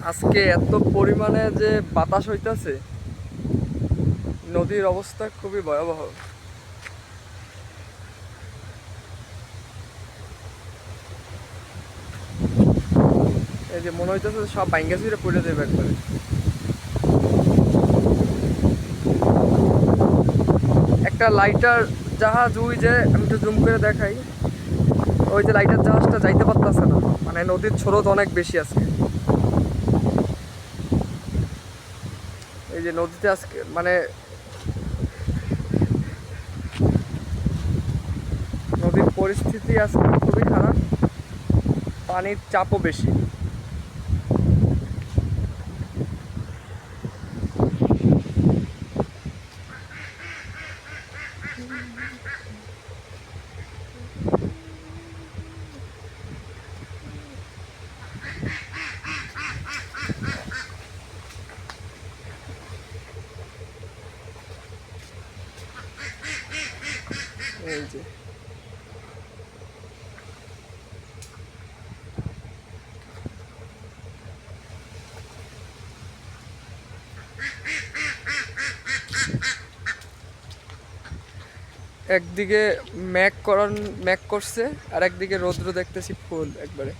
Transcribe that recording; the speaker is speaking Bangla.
আজকে এত পরিমাণে যে বাতাস হইতাছে, নদীর অবস্থা খুবই ভয়াবহ। এই যে মনে হইতেছে সব ভাঙ্গা চুরে পড়ে যাবে একবারে। একটা লাইটার জাহাজ, ওই যে আমি একটু জুম করে দেখাই, ওই যে লাইটার জাহাজটা যাইতে পারতেছে না, মানে নদীর স্রোত অনেক বেশি আজকে। এই যে নদীতে আজকে মানে নদীর পরিস্থিতি আজকে খুবই খারাপ, পানির চাপও বেশি। এই যে একদিকে ম্যাক করছে, আর একদিকে রৌদ্র দেখতেছি ফুল একবারে।